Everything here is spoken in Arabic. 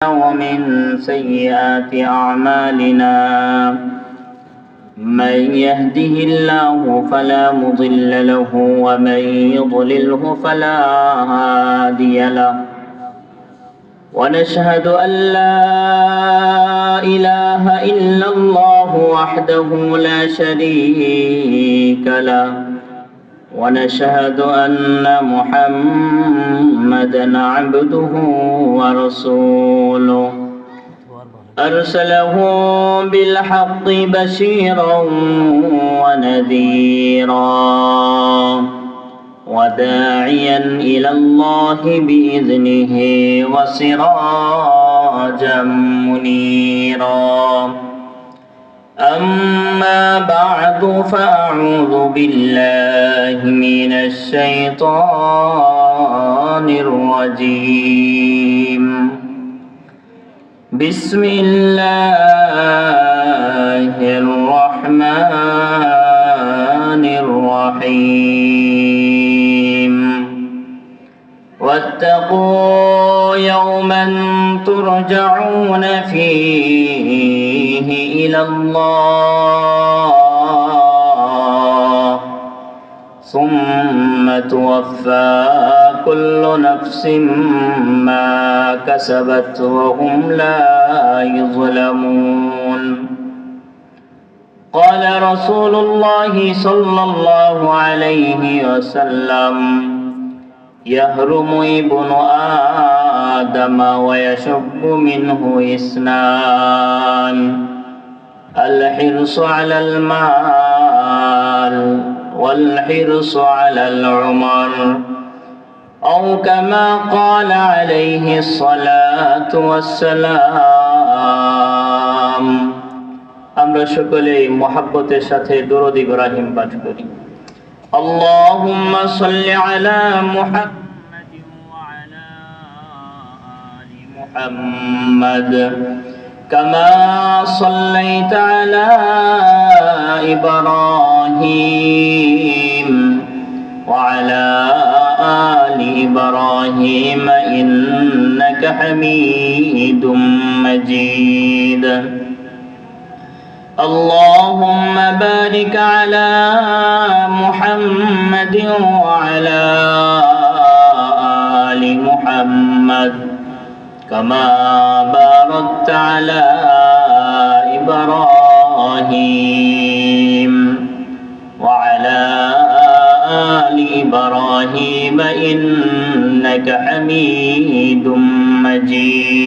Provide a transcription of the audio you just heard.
ومن سيئات أعمالنا من يهده الله فلا مضل له ومن يضلله فلا هادي له ونشهد أن لا إله إلا الله وحده لا شريك له ونشهد أن محمدًا عبده ورسوله أرسله بالحق بشيرا ونذيرا وداعيا إلى الله بإذنه وسراجا منيرا أما بعد فأعوذ بالله من الشيطان الرجيم بسم الله الرحمن الرحيم واتقوا يوما ترجعون فيه إلى الله ثم توفى كل نفس ما كسبت وهم لا يظلمون قال رسول الله صلى الله عليه وسلم يهرم ابن آدم ويشب منه اثنان الحرص على المال والحرص على العمر أو كما قال عليه الصلاة والسلام আমরা সকলেই মুহাব্বতের সাথে দরুদ ইব্রাহিম পাঠ করি اللهم صل على محمد وعلى آل محمد كما صليت على إبراهيم وعلى آل إبراهيم إنك حميد مجيد اللهم بارك على محمد وعلى آل محمد كما باركت على إبراهيم وعلى آل إبراهيم إنك حميد مجيد